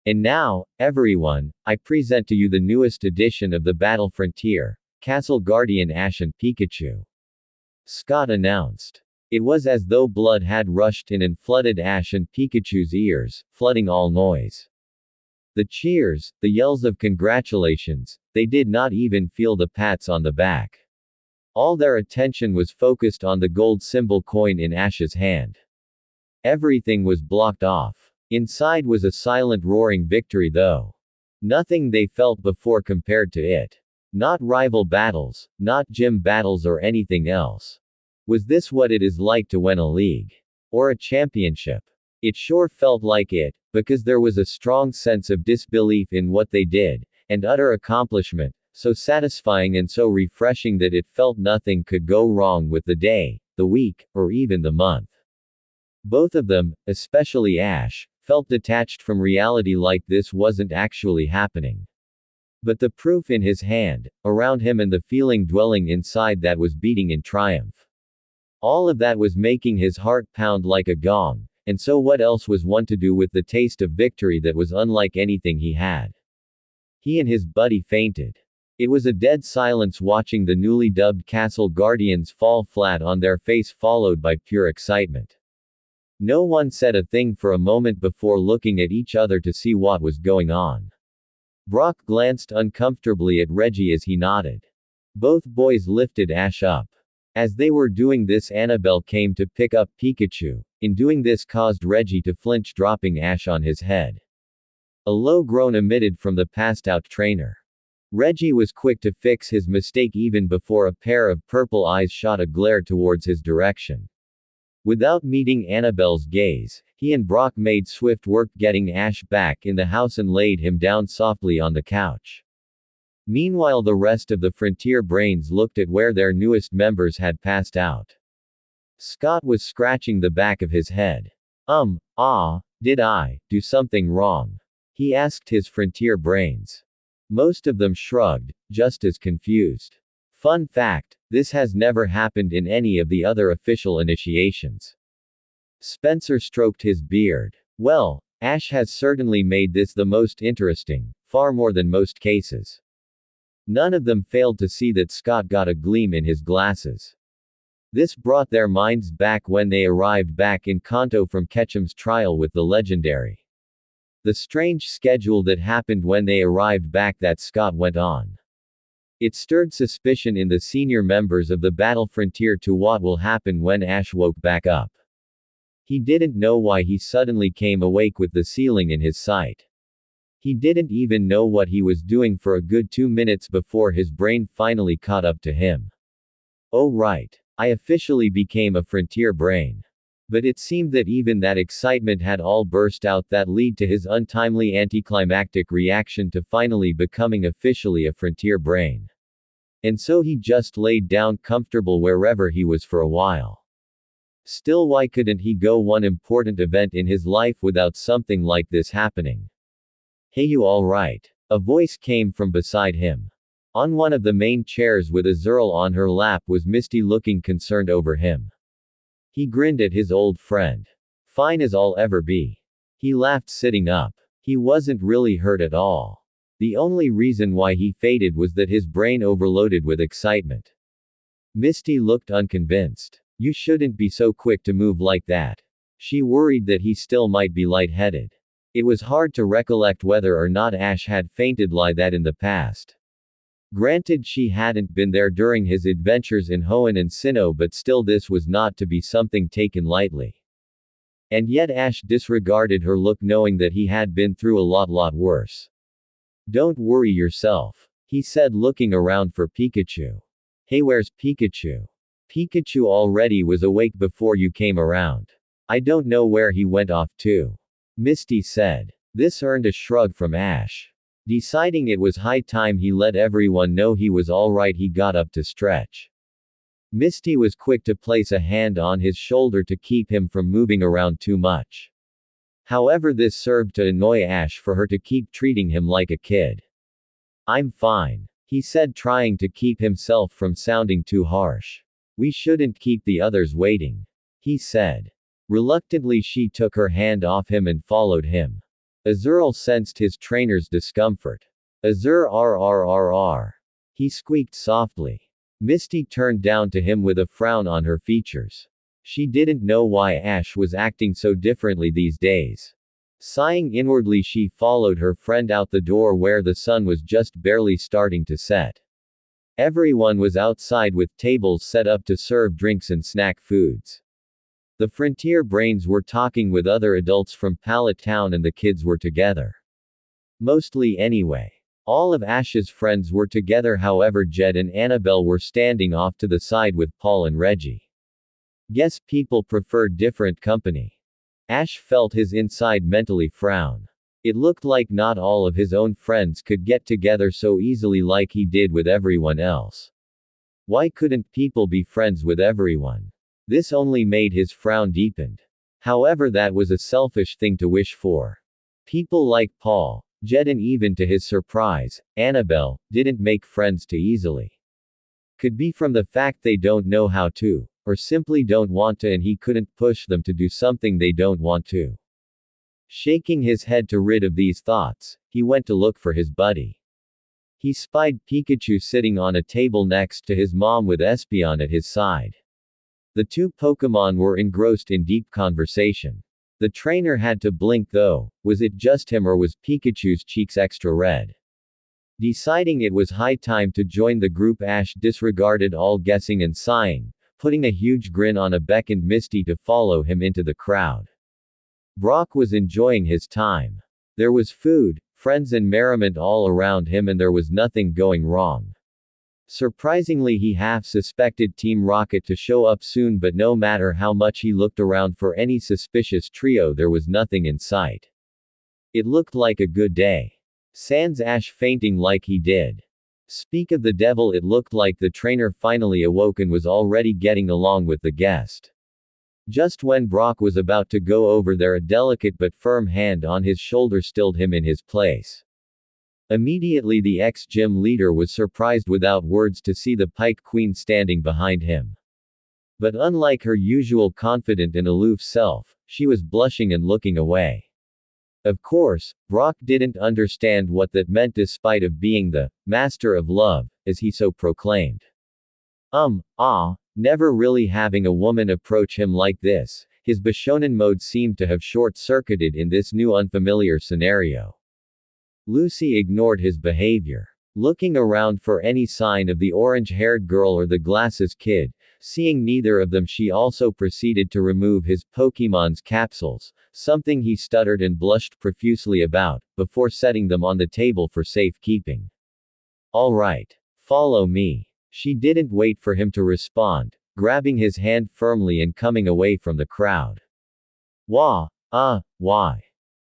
And now, everyone, I present to you the newest edition of the Battle Frontier, Castle Guardian Ash and Pikachu. Scott announced. It was as though blood had rushed in and flooded Ash and Pikachu's ears, flooding all noise. The cheers, the yells of congratulations, they did not even feel the pats on the back. All their attention was focused on the gold symbol coin in Ash's hand. Everything was blocked off. Inside was a silent roaring victory though. Nothing they felt before compared to it. Not rival battles, not gym battles or anything else. Was this what it is like to win a league? Or a championship? It sure felt like it, because there was a strong sense of disbelief in what they did, and utter accomplishment, so satisfying and so refreshing that it felt nothing could go wrong with the day, the week, or even the month. Both of them, especially Ash, felt detached from reality like this wasn't actually happening. But the proof in his hand, around him and the feeling dwelling inside that was beating in triumph. All of that was making his heart pound like a gong, and so what else was one to do with the taste of victory that was unlike anything he had? He and his buddy fainted. It was a dead silence watching the newly dubbed Castle Guardians fall flat on their face followed by pure excitement. No one said a thing for a moment before looking at each other to see what was going on. Brock glanced uncomfortably at Reggie as he nodded. Both boys lifted Ash up. As they were doing this, Anabel came to pick up Pikachu. In doing this caused Reggie to flinch, dropping Ash on his head. A low groan emitted from the passed-out trainer. Reggie was quick to fix his mistake even before a pair of purple eyes shot a glare towards his direction. Without meeting Annabel's gaze, he and Brock made swift work getting Ash back in the house and laid him down softly on the couch. Meanwhile, the rest of the Frontier Brains looked at where their newest members had passed out. Scott was scratching the back of his head. Did I do something wrong? He asked his Frontier Brains. Most of them shrugged, just as confused. Fun fact, this has never happened in any of the other official initiations. Spencer stroked his beard. Well, Ash has certainly made this the most interesting, far more than most cases. None of them failed to see that Scott got a gleam in his glasses. This brought their minds back when they arrived back in Kanto from Ketchum's trial with the legendary. The strange schedule that happened when they arrived back that Scott went on. It stirred suspicion in the senior members of the Battle Frontier to what will happen when Ash woke back up. He didn't know why he suddenly came awake with the ceiling in his sight. He didn't even know what he was doing for a good 2 minutes before his brain finally caught up to him. Oh right. I officially became a Frontier Brain. But it seemed that even that excitement had all burst out that lead to his untimely anticlimactic reaction to finally becoming officially a Frontier Brain. And so he just laid down comfortable wherever he was for a while. Still, why couldn't he go one important event in his life without something like this happening? Hey, you alright? A voice came from beside him. On one of the main chairs with Azurill on her lap was Misty, looking concerned over him. He grinned at his old friend. Fine as I'll ever be. He laughed sitting up. He wasn't really hurt at all. The only reason why he faded was that his brain overloaded with excitement. Misty looked unconvinced. You shouldn't be so quick to move like that. She worried that he still might be lightheaded. It was hard to recollect whether or not Ash had fainted like that in the past. Granted, she hadn't been there during his adventures in Hoenn and Sinnoh, but still this was not to be something taken lightly. And yet Ash disregarded her look, knowing that he had been through a lot worse. Don't worry yourself, he said, looking around for Pikachu. Hey, where's Pikachu? Pikachu already was awake before you came around. I don't know where he went off to, Misty said. This earned a shrug from Ash. Deciding it was high time he let everyone know he was alright, he got up to stretch. Misty was quick to place a hand on his shoulder to keep him from moving around too much. However, this served to annoy Ash for her to keep treating him like a kid. I'm fine, he said, trying to keep himself from sounding too harsh. We shouldn't keep the others waiting, he said. Reluctantly, she took her hand off him and followed him. Azurill sensed his trainer's discomfort. Azur rrrr. He squeaked softly. Misty turned down to him with a frown on her features. She didn't know why Ash was acting so differently these days. Sighing inwardly, she followed her friend out the door where the sun was just barely starting to set. Everyone was outside with tables set up to serve drinks and snack foods. The Frontier Brains were talking with other adults from Pallet Town and the kids were together. Mostly anyway. All of Ash's friends were together, however Jed and Anabel were standing off to the side with Paul and Reggie. Guess people prefer different company. Ash felt his inside mentally frown. It looked like not all of his own friends could get together so easily like he did with everyone else. Why couldn't people be friends with everyone? This only made his frown deepened. However, that was a selfish thing to wish for. People like Paul, Jed, and even to his surprise, Anabel, didn't make friends too easily. Could be from the fact they don't know how to, or simply don't want to, and he couldn't push them to do something they don't want to. Shaking his head to rid of these thoughts, he went to look for his buddy. He spied Pikachu sitting on a table next to his mom with Espeon at his side. The two Pokémon were engrossed in deep conversation. The trainer had to blink though. Was it just him or was Pikachu's cheeks extra red? Deciding it was high time to join the group, Ash disregarded all guessing and sighing, putting a huge grin on, beckoned Misty to follow him into the crowd. Brock was enjoying his time. There was food, friends and merriment all around him, and there was nothing going wrong. Surprisingly, he half suspected Team Rocket to show up soon, but no matter how much he looked around for any suspicious trio, there was nothing in sight. It looked like a good day. Sans Ash fainting like he did. Speak of the devil, it looked like the trainer finally awoke and was already getting along with the guest. Just when Brock was about to go over there, a delicate but firm hand on his shoulder stilled him in his place. Immediately the ex-gym leader was surprised without words to see the Pike Queen standing behind him. But unlike her usual confident and aloof self, she was blushing and looking away. Of course, Brock didn't understand what that meant despite of being the master of love, as he so proclaimed. Never really having a woman approach him like this, his Bishonen mode seemed to have short-circuited in this new unfamiliar scenario. Lucy ignored his behavior. Looking around for any sign of the orange-haired girl or the glasses kid, seeing neither of them, she also proceeded to remove his Pokémon's capsules, something he stuttered and blushed profusely about, before setting them on the table for safekeeping. All right. Follow me. She didn't wait for him to respond, grabbing his hand firmly and coming away from the crowd. Why?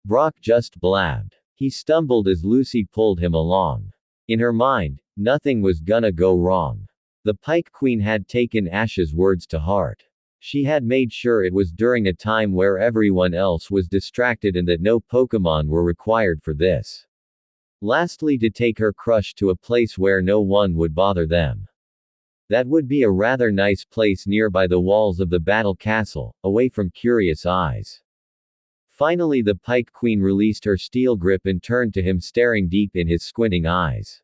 Brock just blabbed. He stumbled as Lucy pulled him along. In her mind, nothing was gonna go wrong. The Pike Queen had taken Ash's words to heart. She had made sure it was during a time where everyone else was distracted and that no Pokémon were required for this. Lastly, to take her crush to a place where no one would bother them. That would be a rather nice place nearby the walls of the Battle Castle, away from curious eyes. Finally, the Pike Queen released her steel grip and turned to him, staring deep in his squinting eyes.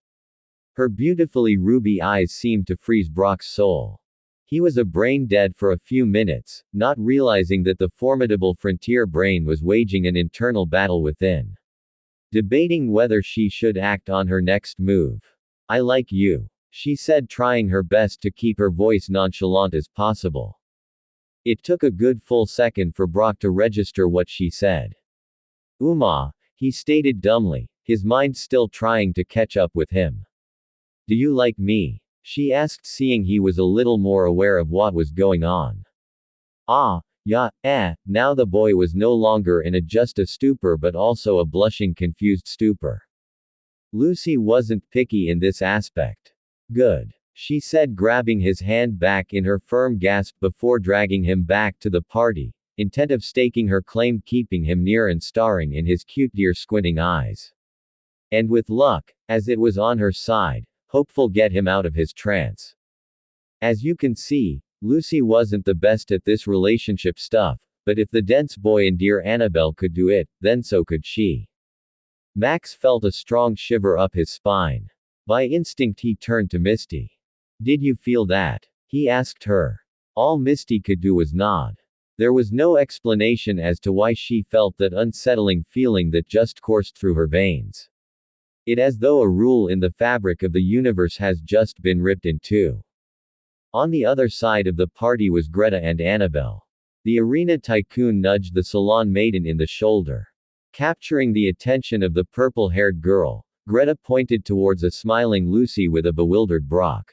Her beautifully ruby eyes seemed to freeze Brock's soul. He was brain dead for a few minutes, not realizing that the formidable Frontier Brain was waging an internal battle within. Debating whether she should act on her next move. I like you, she said, trying her best to keep her voice nonchalant as possible. It took a good full second for Brock to register what she said. He stated dumbly, his mind still trying to catch up with him. Do you like me? She asked, seeing he was a little more aware of what was going on. Yeah. Now the boy was no longer in just a stupor but also a blushing, confused stupor. Lucy wasn't picky in this aspect. Good, she said, grabbing his hand back in her firm grasp before dragging him back to the party, intent of staking her claim, keeping him near and staring in his cute deer squinting eyes. And with luck, as it was on her side, hopeful get him out of his trance. As you can see, Lucy wasn't the best at this relationship stuff, but if the dense boy and dear Anabel could do it, then so could she. Max felt a strong shiver up his spine. By instinct he turned to Misty. Did you feel that? He asked her. All Misty could do was nod. There was no explanation as to why she felt that unsettling feeling that just coursed through her veins. It as though a rule in the fabric of the universe has just been ripped in two. On the other side of the party was Greta and Anabel. The arena tycoon nudged the salon maiden in the shoulder. Capturing the attention of the purple-haired girl, Greta pointed towards a smiling Lucy with a bewildered Brock.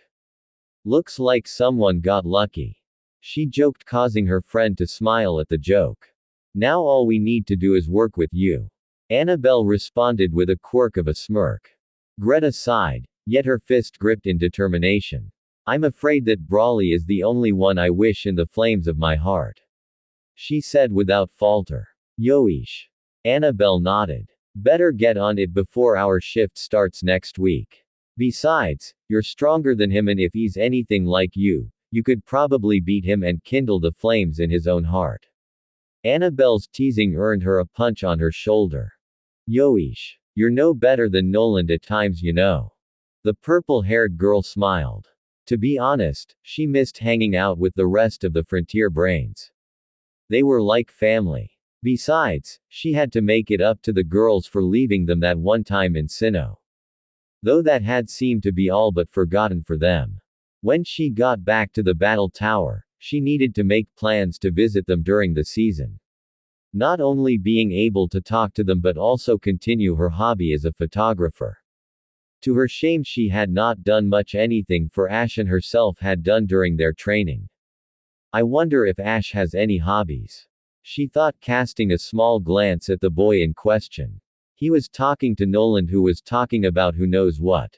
Looks like someone got lucky. She joked, causing her friend to smile at the joke. Now all we need to do is work with you. Anabel responded with a quirk of a smirk. Greta sighed, yet her fist gripped in determination. I'm afraid that Brawly is the only one I wish in the flames of my heart. She said without falter. Yoish. Anabel nodded. Better get on it before our shift starts next week. Besides, you're stronger than him, and if he's anything like you could probably beat him and kindle the flames in his own heart. Annabel's teasing earned her a punch on her shoulder. Yoish. You're no better than Noland at times, you know. The purple-haired girl smiled. To be honest, she missed hanging out with the rest of the Frontier Brains. They were like family. Besides, she had to make it up to the girls for leaving them that one time in Sinnoh. Though that had seemed to be all but forgotten for them. When she got back to the battle tower, she needed to make plans to visit them during the season. Not only being able to talk to them but also continue her hobby as a photographer. To her shame, she had not done much anything for Ash and herself had done during their training. I wonder if Ash has any hobbies. She thought, casting a small glance at the boy in question. He was talking to Noland, who was talking about who knows what.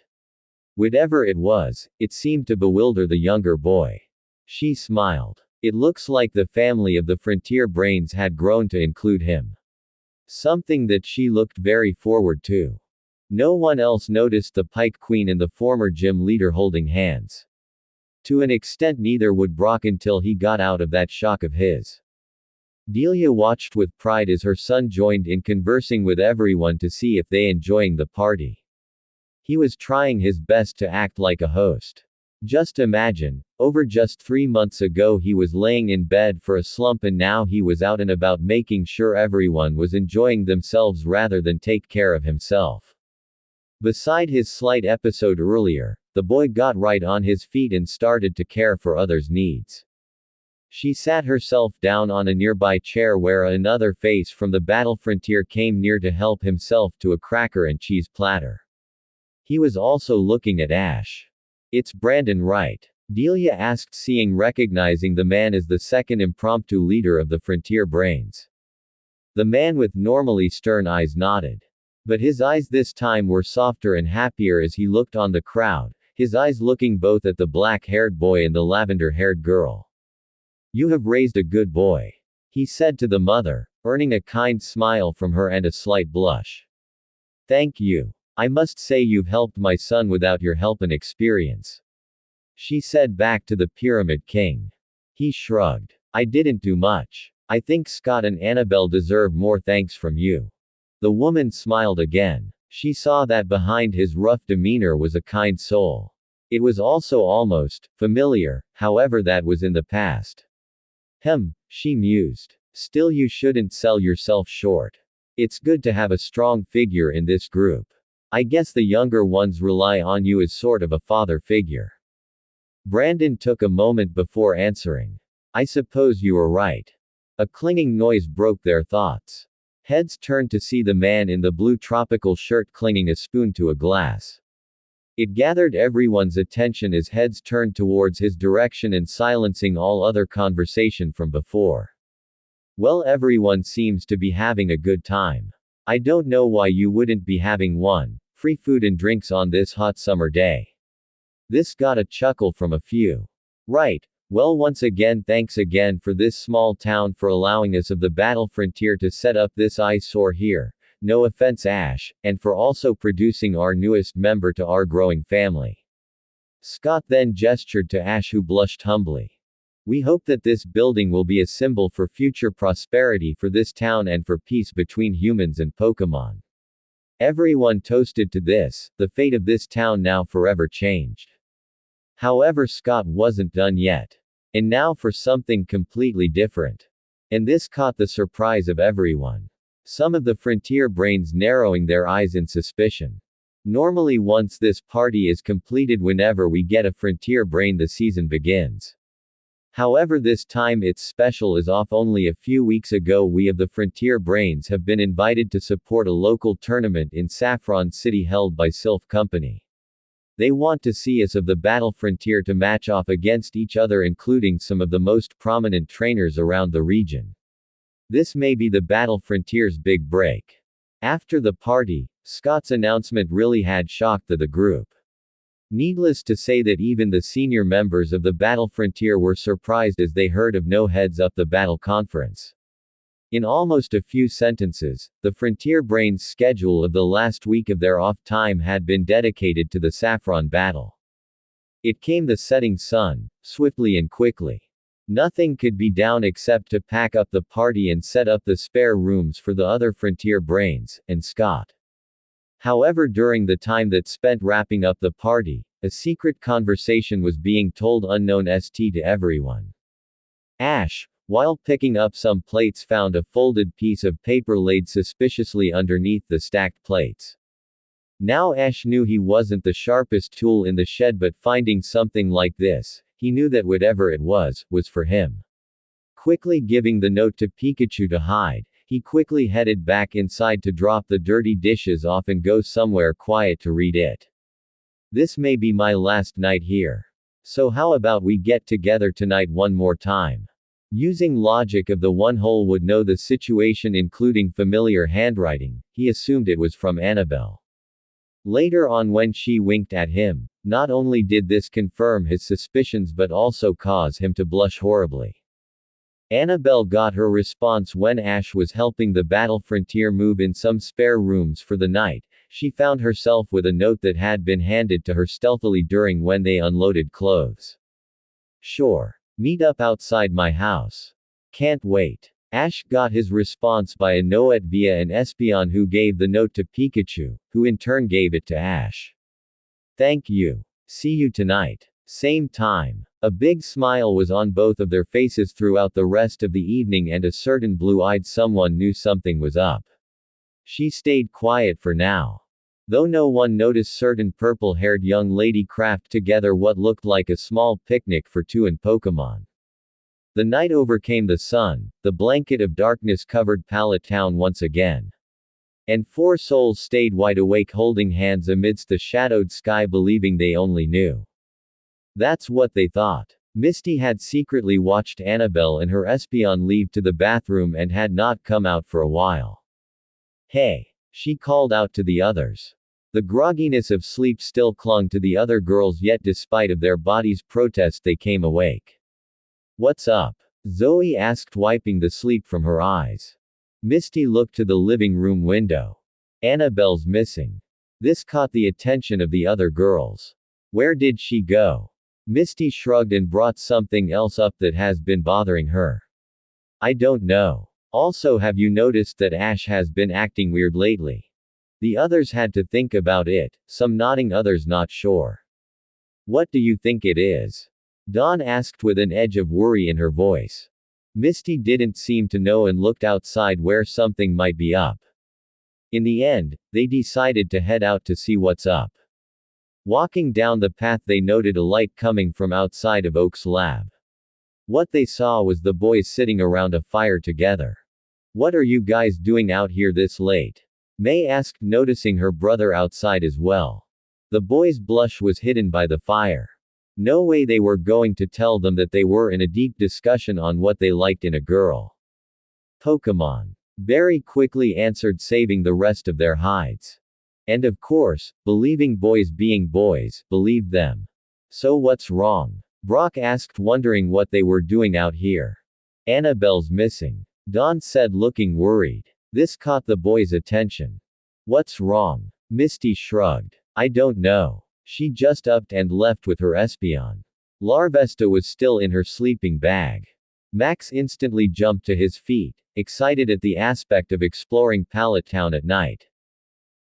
Whatever it was, it seemed to bewilder the younger boy. She smiled. It looks like the family of the Frontier Brains had grown to include him. Something that she looked very forward to. No one else noticed the Pike Queen and the former gym leader holding hands. To an extent neither would Brock until he got out of that shock of his. Delia watched with pride as her son joined in conversing with everyone to see if they enjoying the party. He was trying his best to act like a host. Just imagine, over just 3 months ago he was laying in bed for a slump, and now he was out and about making sure everyone was enjoying themselves rather than take care of himself. Beside his slight episode earlier, the boy got right on his feet and started to care for others' needs. She sat herself down on a nearby chair where another face from the battle frontier came near to help himself to a cracker and cheese platter. He was also looking at Ash. It's Brandon, right? Delia asked, recognizing the man as the second impromptu leader of the Frontier Brains. The man with normally stern eyes nodded. But his eyes this time were softer and happier as he looked on the crowd, his eyes looking both at the black-haired boy and the lavender-haired girl. You have raised a good boy, he said to the mother, earning a kind smile from her and a slight blush. Thank you. I must say you've helped my son without your help and experience, she said back to the Pyramid King. He shrugged. I didn't do much. I think Scott and Anabel deserve more thanks from you. The woman smiled again. She saw that behind his rough demeanor was a kind soul. It was also almost familiar, however that was in the past. She mused. Still, you shouldn't sell yourself short. It's good to have a strong figure in this group. I guess the younger ones rely on you as sort of a father figure. Brandon took a moment before answering. I suppose you are right. A clinging noise broke their thoughts. Heads turned to see the man in the blue tropical shirt clinging a spoon to a glass. It gathered everyone's attention as heads turned towards his direction and silencing all other conversation from before. Well, everyone seems to be having a good time. I don't know why you wouldn't be having one. Free food and drinks on this hot summer day. This got a chuckle from a few. Right. Well, once again, thanks again for this small town for allowing us of the battle frontier to set up this eyesore here. No offense, Ash, and for also producing our newest member to our growing family. Scott then gestured to Ash, who blushed humbly. We hope that this building will be a symbol for future prosperity for this town and for peace between humans and Pokémon. Everyone toasted to this, the fate of this town now forever changed. However, Scott wasn't done yet. And now for something completely different. And this caught the surprise of everyone. Some of the frontier brains narrowing their eyes in suspicion. Normally once this party is completed whenever we get a frontier brain the season begins. However, this time its special is off. Only a few weeks ago we of the frontier brains have been invited to support a local tournament in Saffron City held by Sylph Company. They want to see us of the Battle Frontier to match off against each other, including some of the most prominent trainers around the region. This may be the Battle Frontier's big break. After the party, Scott's announcement really had shocked the group. Needless to say that even the senior members of the Battle Frontier were surprised as they heard of no heads-up the battle conference. In almost a few sentences, the Frontier Brains' schedule of the last week of their off time had been dedicated to the Saffron battle. It came the setting sun, swiftly and quickly. Nothing could be done except to pack up the party and set up the spare rooms for the other Frontier Brains, and Scott. However, during the time that spent wrapping up the party, a secret conversation was being told unknown to everyone. Ash, while picking up some plates, found a folded piece of paper laid suspiciously underneath the stacked plates. Now Ash knew he wasn't the sharpest tool in the shed, but finding something like this, he knew that whatever it was for him. Quickly giving the note to Pikachu to hide, he quickly headed back inside to drop the dirty dishes off and go somewhere quiet to read it. This may be my last night here. So how about we get together tonight one more time? Using logic of the one who would know the situation, including familiar handwriting, he assumed it was from Anabel. Later on, when she winked at him, not only did this confirm his suspicions but also cause him to blush horribly. Anabel got her response when Ash was helping the Battle Frontier move in some spare rooms for the night. She found herself with a note that had been handed to her stealthily during when they unloaded clothes. Sure. Meet up outside my house. Can't wait. Ash got his response by a note via an espion who gave the note to Pikachu, who in turn gave it to Ash. Thank you. See you tonight. Same time. A big smile was on both of their faces throughout the rest of the evening, and a certain blue-eyed someone knew something was up. She stayed quiet for now. Though no one noticed certain purple-haired young lady craft together what looked like a small picnic for two and Pokémon. The night overcame the sun, the blanket of darkness covered Pallet Town once again. And four souls stayed wide awake holding hands amidst the shadowed sky, believing they only knew. That's what they thought. Misty had secretly watched Anabel and her espion leave to the bathroom and had not come out for a while. Hey! She called out to the others. The grogginess of sleep still clung to the other girls, yet despite of their bodies' protest they came awake. What's up? Zoe asked, wiping the sleep from her eyes. Misty looked to the living room window. Anabel's missing. This caught the attention of the other girls. Where did she go? Misty shrugged and brought something else up that has been bothering her. I don't know. Also, have you noticed that Ash has been acting weird lately? The others had to think about it, some nodding, others not sure. What do you think it is? Dawn asked with an edge of worry in her voice. Misty didn't seem to know and looked outside where something might be up. In the end, they decided to head out to see what's up. Walking down the path, they noted a light coming from outside of Oak's lab. What they saw was the boys sitting around a fire together. What are you guys doing out here this late? May asked, noticing her brother outside as well. The boy's blush was hidden by the fire. No way they were going to tell them that they were in a deep discussion on what they liked in a girl. Pokémon. Barry quickly answered, saving the rest of their hides. And of course, believing boys being boys, believed them. So what's wrong? Brock asked, wondering what they were doing out here. Anabel's missing. Dawn said, looking worried. This caught the boys' attention. What's wrong? Misty shrugged. I don't know. She just upped and left with her espion. Larvesta was still in her sleeping bag. Max instantly jumped to his feet, excited at the aspect of exploring Pallet Town at night.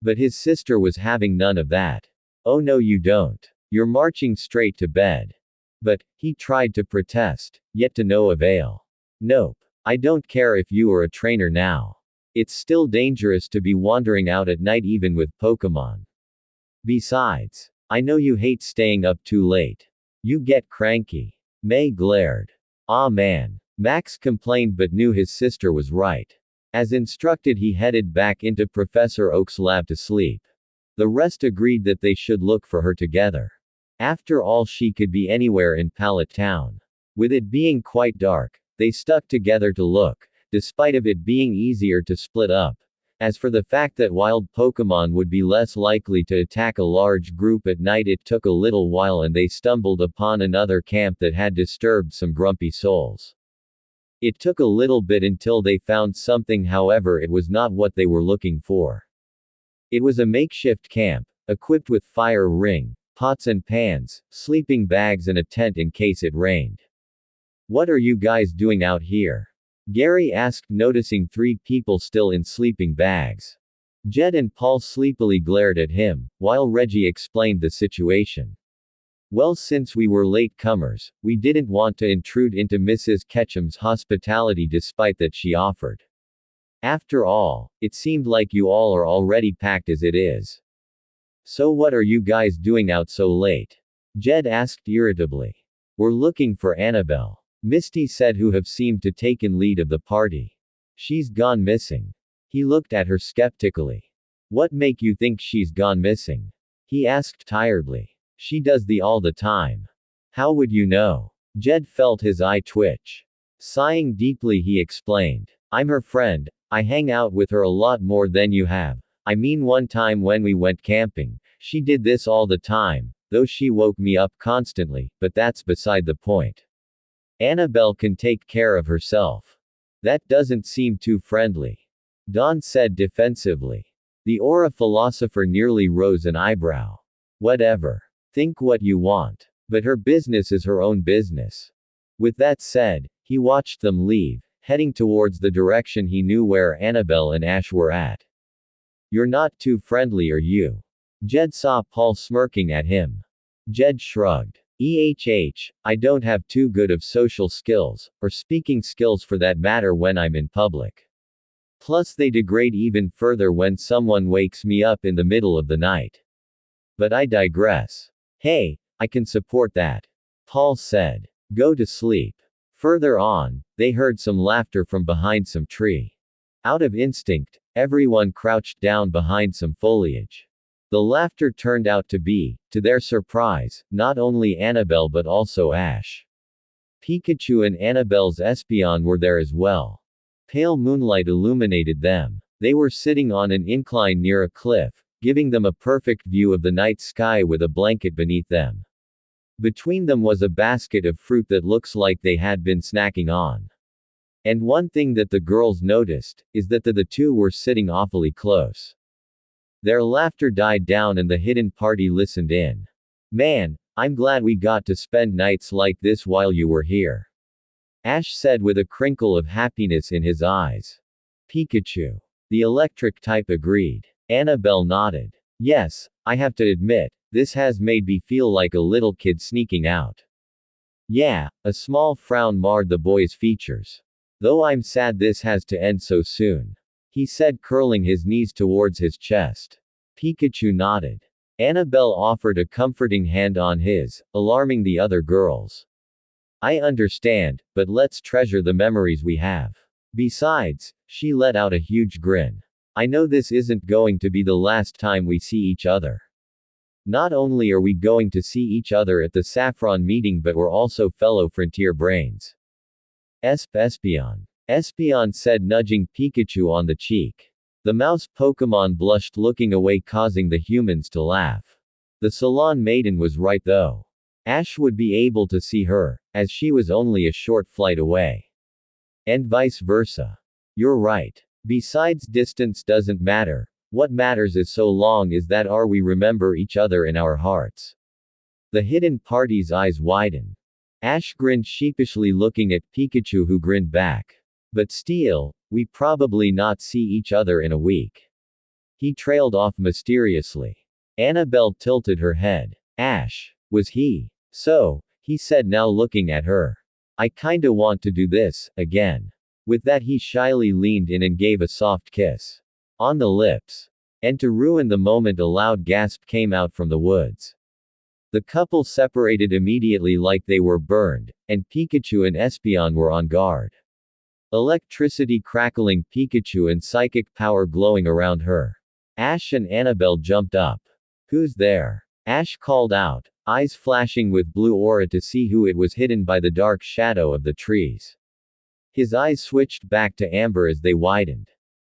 But his sister was having none of that. Oh no, you don't. You're marching straight to bed. But, he tried to protest, yet to no avail. Nope. I don't care if you are a trainer now. It's still dangerous to be wandering out at night even with Pokémon. Besides, I know you hate staying up too late. You get cranky. May glared. Aw man. Max complained but knew his sister was right. As instructed, he headed back into Professor Oak's lab to sleep. The rest agreed that they should look for her together. After all, she could be anywhere in Pallet Town. With it being quite dark, they stuck together to look, despite of it being easier to split up. As for the fact that wild Pokémon would be less likely to attack a large group at night, it took a little while and they stumbled upon another camp that had disturbed some grumpy souls. It took a little bit until they found something, however it was not what they were looking for. It was a makeshift camp, equipped with fire ring, pots and pans, sleeping bags and a tent in case it rained. What are you guys doing out here? Gary asked, noticing 3 people still in sleeping bags. Jed and Paul sleepily glared at him, while Reggie explained the situation. Well, since we were latecomers, we didn't want to intrude into Mrs. Ketchum's hospitality despite that she offered. After all, it seemed like you all are already packed as it is. So what are you guys doing out so late? Jed asked irritably. We're looking for Anabel, Misty said, who have seemed to taken lead of the party. She's gone missing. He looked at her skeptically. What make you think she's gone missing? He asked tiredly. She does all the time. How would you know? Jed felt his eye twitch. Sighing deeply, he explained. I'm her friend. I hang out with her a lot more than you have. I mean, one time when we went camping, she did this all the time, though she woke me up constantly, but that's beside the point. Anabel can take care of herself. That doesn't seem too friendly. Dawn said defensively. The aura philosopher nearly rose an eyebrow. Whatever. Think what you want. But her business is her own business. With that said, he watched them leave, heading towards the direction he knew where Anabel and Ash were at. You're not too friendly, are you? Jed saw Paul smirking at him. Jed shrugged. I don't have too good of social skills, or speaking skills for that matter, when I'm in public. Plus they degrade even further when someone wakes me up in the middle of the night. But I digress. Hey, I can support that. Paul said. Go to sleep. Further on, they heard some laughter from behind some tree. Out of instinct, everyone crouched down behind some foliage. The laughter turned out to be, to their surprise, not only Anabel but also Ash. Pikachu and Annabelle's Espeon were there as well. Pale moonlight illuminated them. They were sitting on an incline near a cliff, giving them a perfect view of the night sky with a blanket beneath them. Between them was a basket of fruit that looks like they had been snacking on. And one thing that the girls noticed, is that the two were sitting awfully close. Their laughter died down and the hidden party listened in. Man, I'm glad we got to spend nights like this while you were here. Ash said with a crinkle of happiness in his eyes. Pikachu. The electric type agreed. Anabel nodded. Yes, I have to admit, this has made me feel like a little kid sneaking out. Yeah, a small frown marred the boy's features. Though I'm sad this has to end so soon. He said, curling his knees towards his chest. Pikachu nodded. Anabel offered a comforting hand on his, alarming the other girls. I understand, but let's treasure the memories we have. Besides, she let out a huge grin. I know this isn't going to be the last time we see each other. Not only are we going to see each other at the Saffron meeting, but we're also fellow Frontier brains. Espeon. Espeon said, nudging Pikachu on the cheek. The mouse Pokémon blushed, looking away, causing the humans to laugh. The Salon Maiden was right though. Ash would be able to see her, as she was only a short flight away. And vice versa. You're right. Besides, distance doesn't matter. What matters is so long as that we remember each other in our hearts. The hidden party's eyes widened. Ash grinned sheepishly, looking at Pikachu, who grinned back. But still, we probably not see each other in a week. He trailed off mysteriously. Anabel tilted her head. Ash. Was he? So, he said, now looking at her. I kinda want to do this, again. With that, he shyly leaned in and gave a soft kiss. On the lips. And to ruin the moment, a loud gasp came out from the woods. The couple separated immediately like they were burned, and Pikachu and Espeon were on guard. Electricity crackling, Pikachu and psychic power glowing around her. Ash and Anabel jumped up. Who's there? Ash called out, eyes flashing with blue aura to see who it was hidden by the dark shadow of the trees. His eyes switched back to amber as they widened.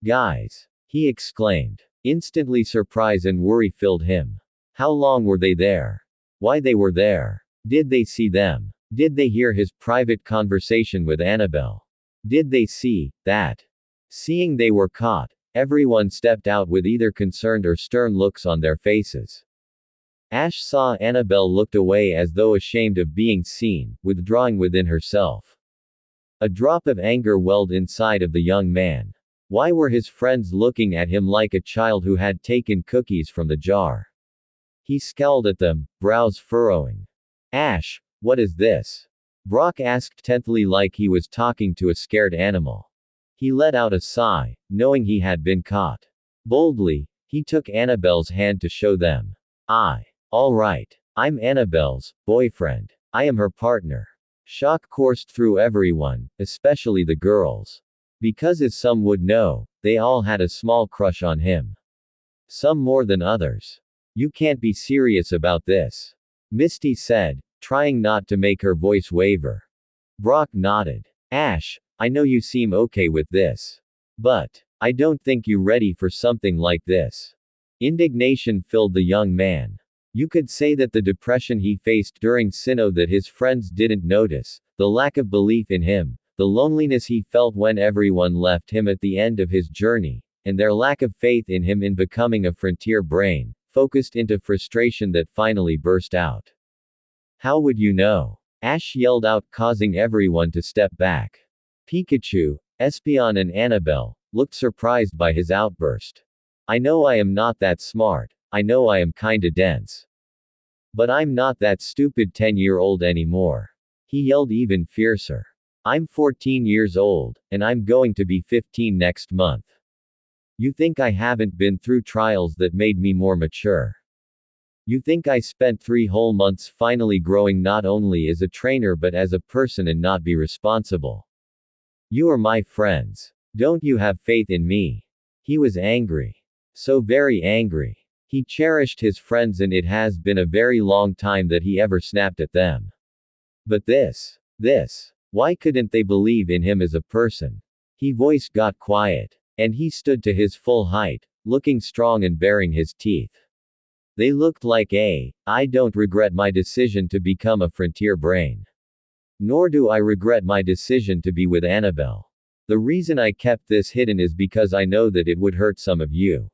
Guys! He exclaimed. Instantly surprise and worry filled him. How long were they there? Why they were there? Did they see them? Did they hear his private conversation with Anabel? Did they see that? Seeing they were caught, everyone stepped out with either concerned or stern looks on their faces. Ash saw Anabel looked away as though ashamed of being seen, withdrawing within herself. A drop of anger welled inside of the young man. Why were his friends looking at him like a child who had taken cookies from the jar? He scowled at them, brows furrowing. Ash, what is this? Brock asked tensely like he was talking to a scared animal. He let out a sigh, knowing he had been caught. Boldly, he took Annabel's hand to show them. All right. I'm Annabel's boyfriend. I am her partner. Shock coursed through everyone, especially the girls. Because as some would know, they all had a small crush on him. Some more than others. You can't be serious about this. Misty said, trying not to make her voice waver. Brock nodded. Ash, I know you seem okay with this. But, I don't think you're ready for something like this. Indignation filled the young man. You could say that the depression he faced during Sinnoh that his friends didn't notice, the lack of belief in him, the loneliness he felt when everyone left him at the end of his journey, and their lack of faith in him in becoming a frontier brain, focused into frustration that finally burst out. How would you know? Ash yelled out, causing everyone to step back. Pikachu, Espeon and Anabel looked surprised by his outburst. I know I am not that smart, I know I am kinda dense. But I'm not that stupid 10-year-old anymore. He yelled even fiercer. I'm 14 years old, and I'm going to be 15 next month. You think I haven't been through trials that made me more mature? You think I spent 3 whole months finally growing not only as a trainer but as a person and not be responsible? You are my friends. Don't you have faith in me? He was angry. So very angry. He cherished his friends and it has been a very long time that he ever snapped at them. But this. Why couldn't they believe in him as a person? His voice got quiet. And he stood to his full height, looking strong and baring his teeth. They looked like I don't regret my decision to become a frontier brain. Nor do I regret my decision to be with Anabel. The reason I kept this hidden is because I know that it would hurt some of you.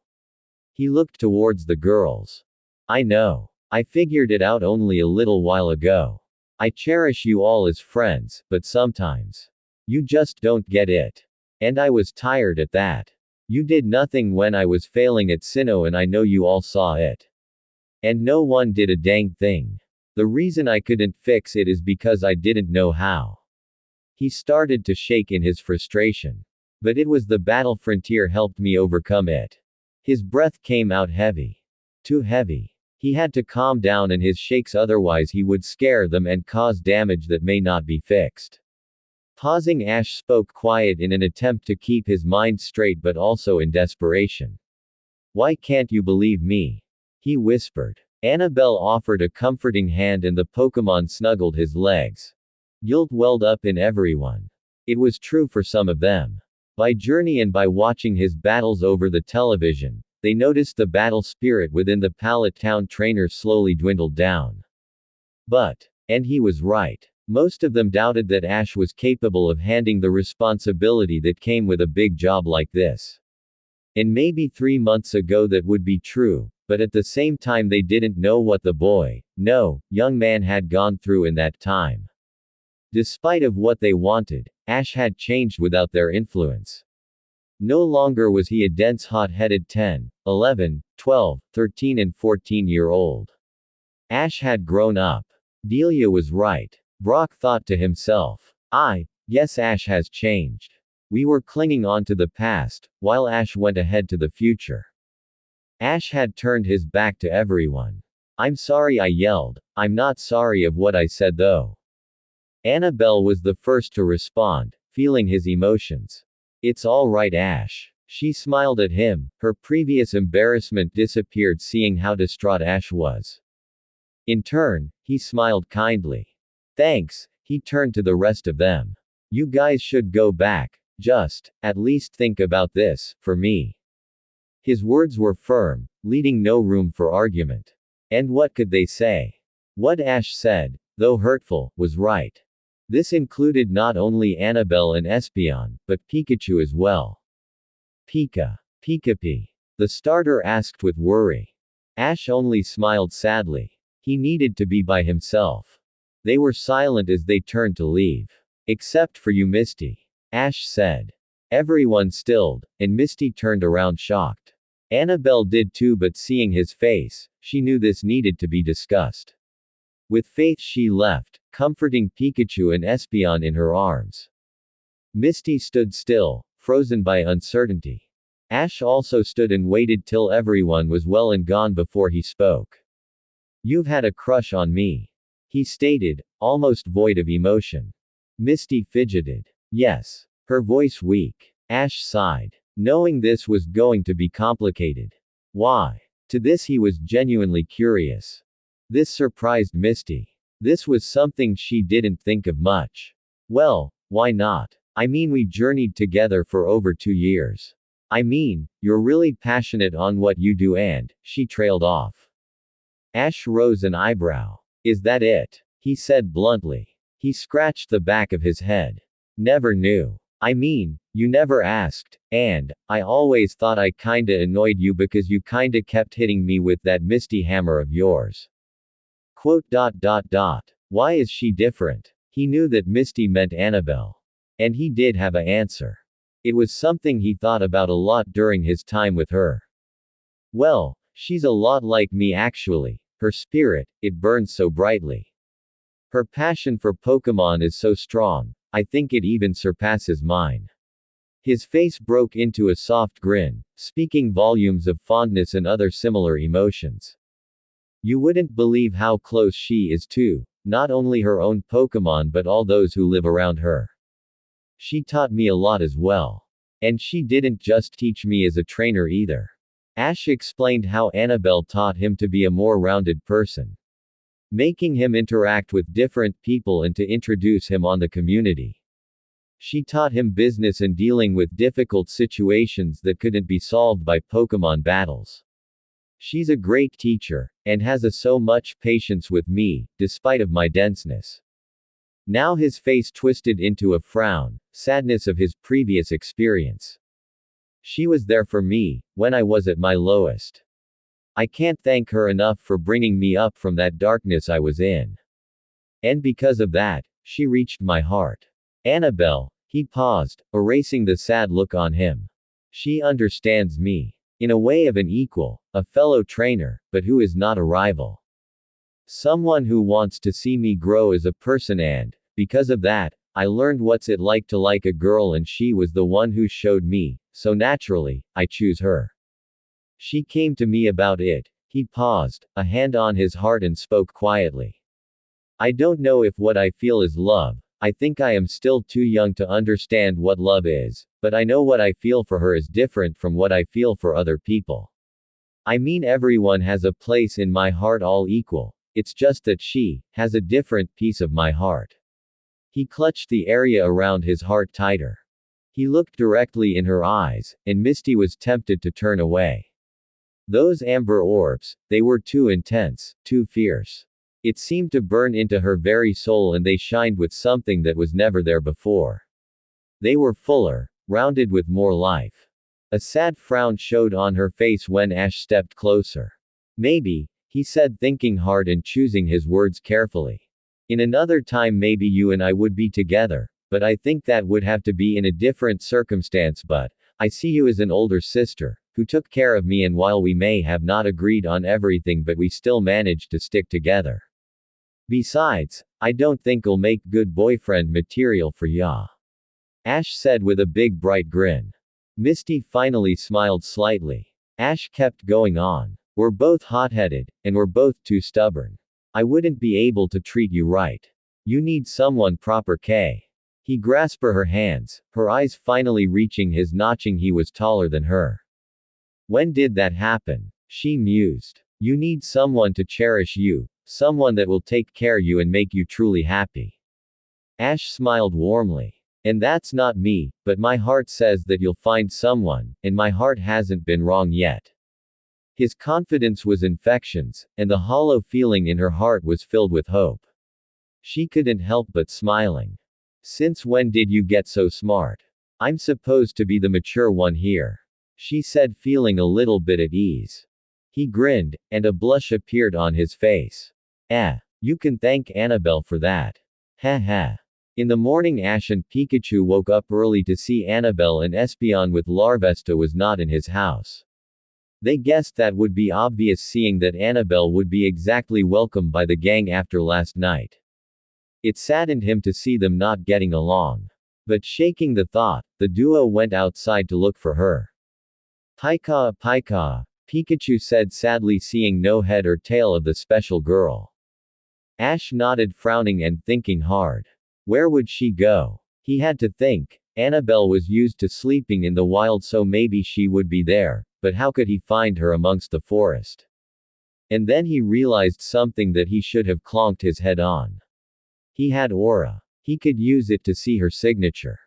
He looked towards the girls. I know. I figured it out only a little while ago. I cherish you all as friends, but sometimes you just don't get it. And I was tired at that. You did nothing when I was failing at Sinnoh and I know you all saw it. And no one did a dang thing. The reason I couldn't fix it is because I didn't know how. He started to shake in his frustration. But it was the battle frontier helped me overcome it. His breath came out heavy. Too heavy. He had to calm down and his shakes, otherwise he would scare them and cause damage that may not be fixed. Pausing, Ash spoke quiet in an attempt to keep his mind straight but also in desperation. Why can't you believe me? He whispered. Anabel offered a comforting hand and the Pokémon snuggled his legs. Guilt welled up in everyone. It was true for some of them. By journey and by watching his battles over the television, they noticed the battle spirit within the Pallet Town trainers slowly dwindled down. And he was right. Most of them doubted that Ash was capable of handling the responsibility that came with a big job like this. And maybe 3 months ago that would be true, but at the same time they didn't know what the young man had gone through in that time. Despite of what they wanted, Ash had changed without their influence. No longer was he a dense hot-headed 10, 11, 12, 13 and 14-year-old. Ash had grown up. Delia was right. Brock thought to himself. Yes, Ash has changed. We were clinging on to the past, while Ash went ahead to the future. Ash had turned his back to everyone. I'm sorry, I yelled. I'm not sorry of what I said though. Anabel was the first to respond, feeling his emotions. It's all right, Ash. She smiled at him, her previous embarrassment disappeared seeing how distraught Ash was. In turn, he smiled kindly. Thanks, he turned to the rest of them. You guys should go back, just, at least think about this, for me. His words were firm, leaving no room for argument. And what could they say? What Ash said, though hurtful, was right. This included not only Anabel and Espeon, but Pikachu as well. Pika-P, the starter asked with worry. Ash only smiled sadly. He needed to be by himself. They were silent as they turned to leave. Except for you, Misty. Ash said. Everyone stilled, and Misty turned around shocked. Anabel did too, but seeing his face, she knew this needed to be discussed. With faith she left, comforting Pikachu and Espeon in her arms. Misty stood still, frozen by uncertainty. Ash also stood and waited till everyone was well and gone before he spoke. You've had a crush on me, he stated, almost void of emotion. Misty fidgeted. Yes. Her voice weak. Ash sighed. Knowing this was going to be complicated. Why? To this he was genuinely curious. This surprised Misty. This was something she didn't think of much. Well, why not? I mean, we journeyed together for over 2 years. I mean, you're really passionate on what you do and, she trailed off. Ash rose an eyebrow. Is that it? He said bluntly. He scratched the back of his head. Never knew. I mean, you never asked, and, I always thought I kinda annoyed you because you kinda kept hitting me with that Misty hammer of yours. Why is she different? He knew that Misty meant Anabel. And he did have an answer. It was something he thought about a lot during his time with her. Well, she's a lot like me actually. Her spirit, it burns so brightly. Her passion for Pokémon is so strong, I think it even surpasses mine. His face broke into a soft grin, speaking volumes of fondness and other similar emotions. You wouldn't believe how close she is to, not only her own Pokémon but all those who live around her. She taught me a lot as well. And she didn't just teach me as a trainer either. Ash explained how Anabel taught him to be a more rounded person. Making him interact with different people and to introduce him on the community. She taught him business and dealing with difficult situations that couldn't be solved by Pokémon battles. She's a great teacher, and has so much patience with me, despite of my denseness. Now his face twisted into a frown, sadness of his previous experience. She was there for me, when I was at my lowest. I can't thank her enough for bringing me up from that darkness I was in. And because of that, she reached my heart. Anabel, he paused, erasing the sad look on him. She understands me. In a way of an equal, a fellow trainer, but who is not a rival. Someone who wants to see me grow as a person and, because of that, I learned what's it like to like a girl and she was the one who showed me, so naturally, I choose her. She came to me about it. He paused, a hand on his heart and spoke quietly. I don't know if what I feel is love. I think I am still too young to understand what love is, but I know what I feel for her is different from what I feel for other people. I mean, everyone has a place in my heart, all equal. It's just that she has a different piece of my heart. He clutched the area around his heart tighter. He looked directly in her eyes, and Misty was tempted to turn away. Those amber orbs, they were too intense, too fierce. It seemed to burn into her very soul and they shined with something that was never there before. They were fuller, rounded with more life. A sad frown showed on her face when Ash stepped closer. Maybe, he said, thinking hard and choosing his words carefully. In another time maybe you and I would be together, but I think that would have to be in a different circumstance, but, I see you as an older sister, who took care of me, and while we may have not agreed on everything, but we still managed to stick together. Besides, I don't think I'll make good boyfriend material for ya. Ash said with a big bright grin. Misty finally smiled slightly. Ash kept going on. We're both hot-headed, and we're both too stubborn. I wouldn't be able to treat you right. You need someone proper, K. He grasped her hands, her eyes finally reaching his, notching he was taller than her. When did that happen? She mused. You need someone to cherish you, someone that will take care of you and make you truly happy. Ash smiled warmly. And that's not me, but my heart says that you'll find someone, and my heart hasn't been wrong yet. His confidence was infectious, and the hollow feeling in her heart was filled with hope. She couldn't help but smiling. Since when did you get so smart? I'm supposed to be the mature one here, she said, feeling a little bit at ease. He grinned, and a blush appeared on his face. You can thank Anabel for that. Ha. In the morning, Ash and Pikachu woke up early to see Anabel and Espeon with Larvesta was not in his house. They guessed that would be obvious, seeing that Anabel would be exactly welcomed by the gang after last night. It saddened him to see them not getting along. But shaking the thought, the duo went outside to look for her. Paika, Pikachu said sadly, seeing no head or tail of the special girl. Ash nodded, frowning and thinking hard. Where would she go? He had to think. Anabel was used to sleeping in the wild, so maybe she would be there, but how could he find her amongst the forest? And then he realized something that he should have clonked his head on. He had aura. He could use it to see her signature.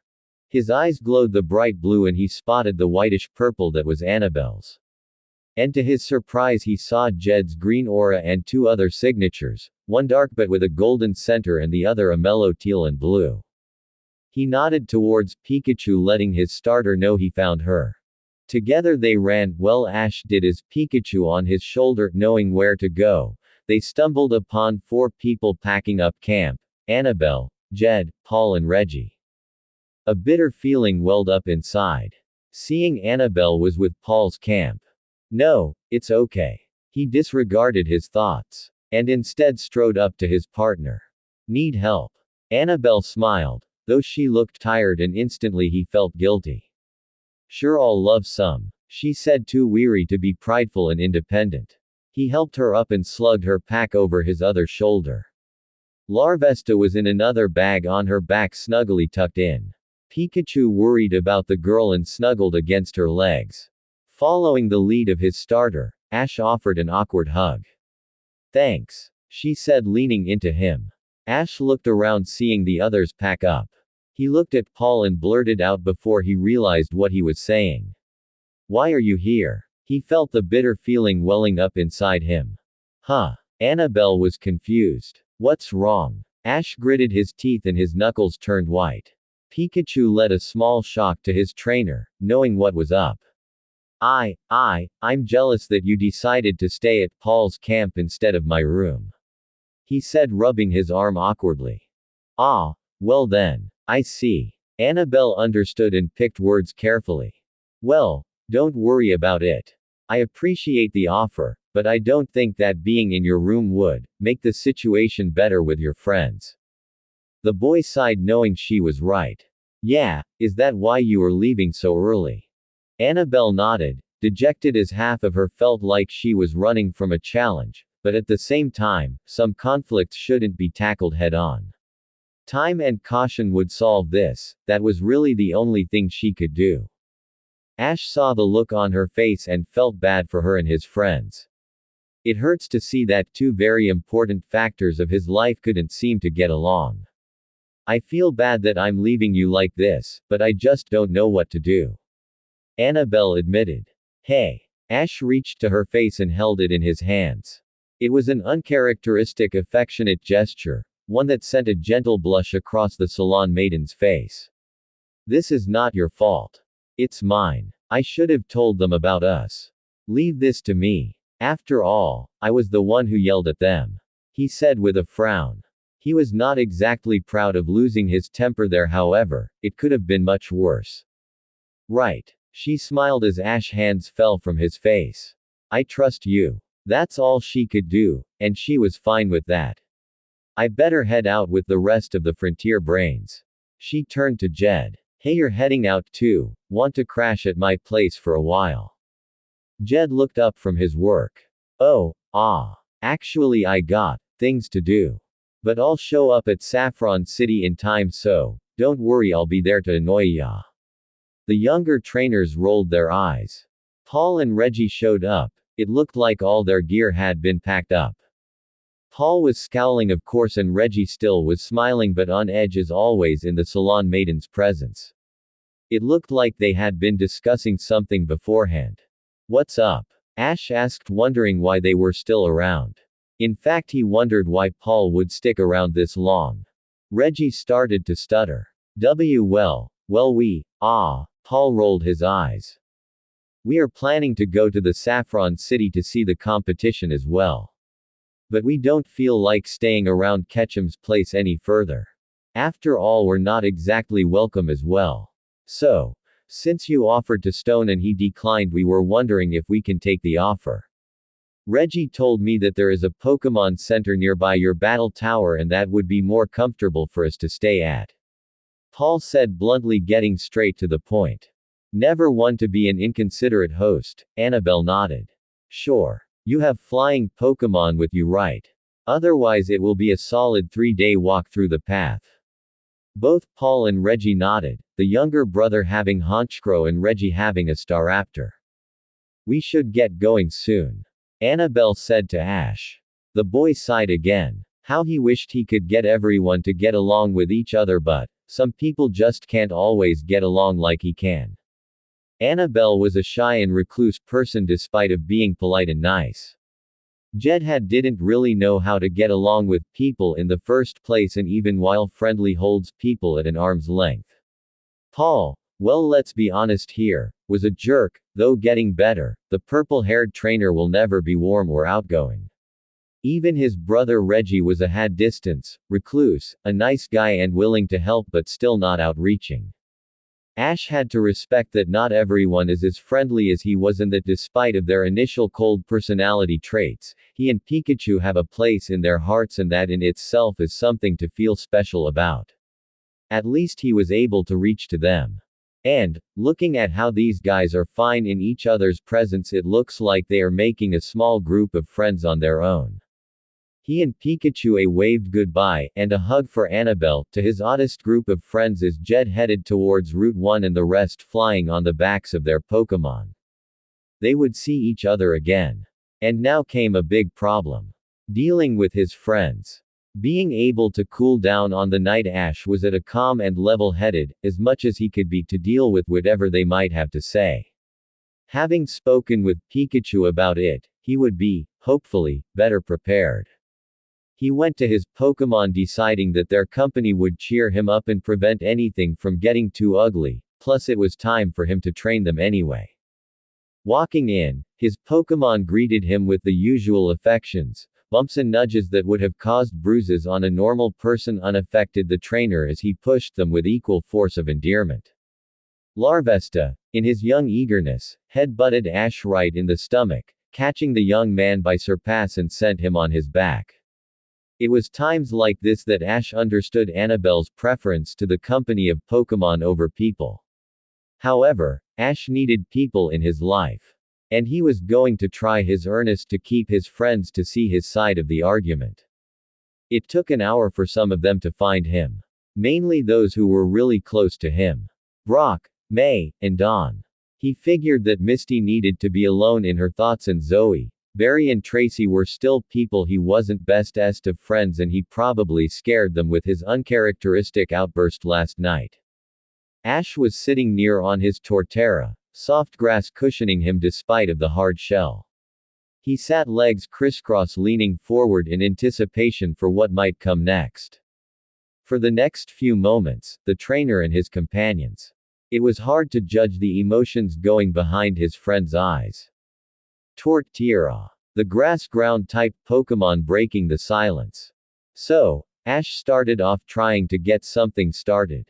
His eyes glowed the bright blue, and he spotted the whitish purple that was Anabel's. And to his surprise, he saw Jed's green aura and two other signatures, one dark but with a golden center and the other a mellow teal and blue. He nodded towards Pikachu, letting his starter know he found her. Together they ran. Well, Ash did as Pikachu on his shoulder, knowing where to go. They stumbled upon 4 people packing up camp: Anabel, Jed, Paul and Reggie. A bitter feeling welled up inside. Seeing Anabel was with Paul's camp. No, it's okay. He disregarded his thoughts. And instead strode up to his partner. Need help? Anabel smiled, though she looked tired, and instantly he felt guilty. Sure, I'll love some, she said, too weary to be prideful and independent. He helped her up and slugged her pack over his other shoulder. Larvesta was in another bag on her back, snuggly tucked in. Pikachu worried about the girl and snuggled against her legs. Following the lead of his starter, Ash offered an awkward hug. Thanks, she said, leaning into him. Ash looked around, seeing the others pack up. He looked at Paul and blurted out before he realized what he was saying. Why are you here? He felt the bitter feeling welling up inside him. Anabel was confused. What's wrong? Ash gritted his teeth and his knuckles turned white. Pikachu led a small shock to his trainer, knowing what was up. I'm jealous that you decided to stay at Paul's camp instead of my room, he said, rubbing his arm awkwardly. Well then, I see. Anabel understood and picked words carefully. Well, don't worry about it. I appreciate the offer, but I don't think that being in your room would make the situation better with your friends. The boy sighed, knowing she was right. Yeah, is that why you are leaving so early? Anabel nodded, dejected as half of her felt like she was running from a challenge, but at the same time, some conflicts shouldn't be tackled head on. Time and caution would solve this. That was really the only thing she could do. Ash saw the look on her face and felt bad for her and his friends. It hurts to see that 2 very important factors of his life couldn't seem to get along. I feel bad that I'm leaving you like this, but I just don't know what to do, Anabel admitted. Hey. Ash reached to her face and held it in his hands. It was an uncharacteristic, affectionate gesture, one that sent a gentle blush across the salon maiden's face. This is not your fault. It's mine. I should have told them about us. Leave this to me. After all, I was the one who yelled at them, he said with a frown. He was not exactly proud of losing his temper there, however, it could have been much worse. Right. She smiled as Ash's hands fell from his face. I trust you. That's all she could do, and she was fine with that. I better head out with the rest of the Frontier brains. She turned to Jed. Hey, you're heading out too. Want to crash at my place for a while? Jed looked up from his work. Oh, actually I got things to do. But I'll show up at Saffron City in time, so don't worry, I'll be there to annoy ya. The younger trainers rolled their eyes. Paul and Reggie showed up. It looked like all their gear had been packed up. Paul was scowling of course, and Reggie still was smiling but on edge as always in the salon maiden's presence. It looked like they had been discussing something beforehand. What's up? Ash asked, wondering why they were still around. In fact, he wondered why Paul would stick around this long. Reggie started to stutter. Well, Paul rolled his eyes. We are planning to go to the Saffron City to see the competition as well. But we don't feel like staying around Ketchum's place any further. After all, we're not exactly welcome as well. So, since you offered to Stone and he declined, we were wondering if we can take the offer. Reggie told me that there is a Pokémon Center nearby your battle tower and that would be more comfortable for us to stay at. Paul said bluntly, getting straight to the point. Never one to be an inconsiderate host. Anabel nodded. Sure. You have flying Pokémon with you, right? Otherwise it will be a solid 3-day walk through the path. Both Paul and Reggie nodded, the younger brother having Honchkrow and Reggie having a Staraptor. We should get going soon. Anabel said to Ash. The boy sighed again. How he wished he could get everyone to get along with each other, but some people just can't always get along like he can. Anabel was a shy and recluse person despite of being polite and nice. Jed didn't really know how to get along with people in the first place, and even while friendly holds people at an arm's length. Paul, well, let's be honest here, was a jerk, though getting better. The purple-haired trainer will never be warm or outgoing. Even his brother Reggie was a had distance, recluse, a nice guy and willing to help but still not outreaching. Ash had to respect that not everyone is as friendly as he was, and that despite of their initial cold personality traits, he and Pikachu have a place in their hearts, and that in itself is something to feel special about. At least he was able to reach to them. And, looking at how these guys are fine in each other's presence, it looks like they are making a small group of friends on their own. He and Pikachu waved goodbye, and a hug for Anabel, to his oddest group of friends as Jed headed towards Route 1 and the rest flying on the backs of their Pokémon. They would see each other again. And now came a big problem. Dealing with his friends. Being able to cool down on the night. Ash was at a calm and level-headed, as much as he could be, to deal with whatever they might have to say. Having spoken with Pikachu about it, he would be, hopefully, better prepared. He went to his Pokémon deciding that their company would cheer him up and prevent anything from getting too ugly, plus it was time for him to train them anyway. Walking in, his Pokémon greeted him with the usual affections, bumps and nudges that would have caused bruises on a normal person unaffected the trainer as he pushed them with equal force of endearment. Larvesta, in his young eagerness, head-butted Ash right in the stomach, catching the young man by surprise and sent him on his back. It was times like this that Ash understood Anabel's preference to the company of Pokémon over people. However, Ash needed people in his life. And he was going to try his earnest to keep his friends to see his side of the argument. It took an hour for some of them to find him. Mainly those who were really close to him. Brock, May, and Dawn. He figured that Misty needed to be alone in her thoughts, and Zoe, Barry and Tracy were still people he wasn't bestest of friends, and he probably scared them with his uncharacteristic outburst last night. Ash was sitting near on his Torterra, soft grass cushioning him despite of the hard shell. He sat legs crisscross, leaning forward in anticipation for what might come next. For the next few moments, the trainer and his companions. It was hard to judge the emotions going behind his friend's eyes. Ture-intha-Blue. The grass-ground type Pokémon breaking the silence. So, Ash started off trying to get something started.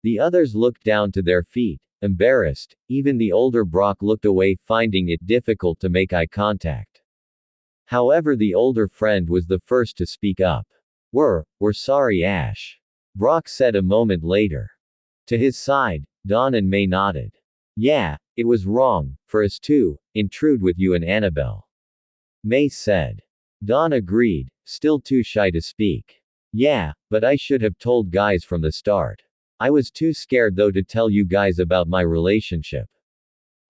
The others looked down to their feet, Embarrassed, even the older Brock looked away, finding it difficult to make eye contact. However, the older friend was the first to speak up. We're sorry, Ash. Brock said a moment later. To his side, Dawn and May nodded. Yeah, it was wrong for us to intrude with you and Anabel, May said. Dawn agreed, still too shy to speak. Yeah, but I should have told guys from the start. I was too scared though to tell you guys about my relationship.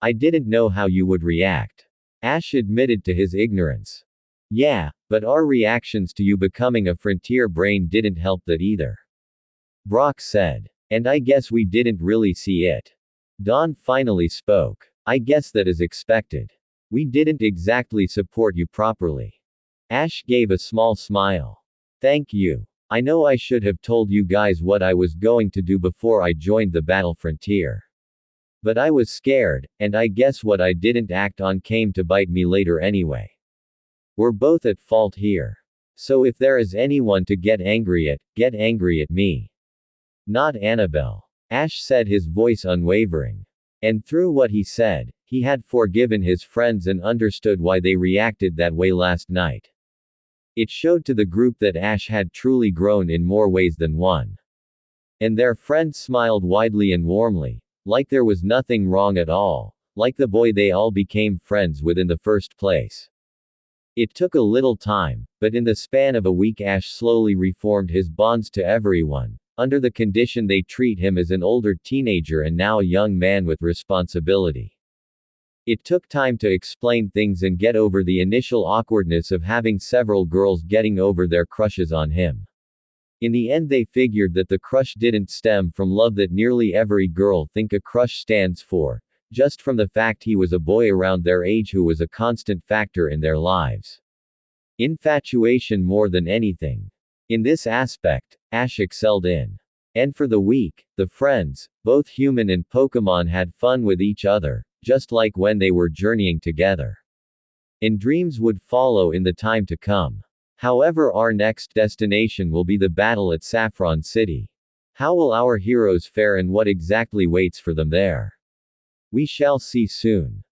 I didn't know how you would react. Ash admitted to his ignorance. Yeah, but our reactions to you becoming a frontier brain didn't help that either, Brock said. And I guess we didn't really see it. Dawn finally spoke. I guess that is expected. We didn't exactly support you properly. Ash gave a small smile. Thank you. I know I should have told you guys what I was going to do before I joined the battle frontier. But I was scared, and I guess what I didn't act on came to bite me later anyway. We're both at fault here. So if there is anyone to get angry at me. Not Anabel. Ash said, his voice unwavering. And through what he said, he had forgiven his friends and understood why they reacted that way last night. It showed to the group that Ash had truly grown in more ways than one. And their friend smiled widely and warmly, like there was nothing wrong at all, like the boy they all became friends with in the first place. It took a little time, but in the span of a week Ash slowly reformed his bonds to everyone, under the condition they treat him as an older teenager and now a young man with responsibility. It took time to explain things and get over the initial awkwardness of having several girls getting over their crushes on him. In the end they figured that the crush didn't stem from love that nearly every girl think a crush stands for, just from the fact he was a boy around their age who was a constant factor in their lives. Infatuation more than anything. In this aspect, Ash excelled in. And for the week, the friends, both human and Pokémon, had fun with each other, just like when they were journeying together. And dreams would follow in the time to come. However, our next destination will be the battle at Saffron City. How will our heroes fare and what exactly waits for them there? We shall see soon.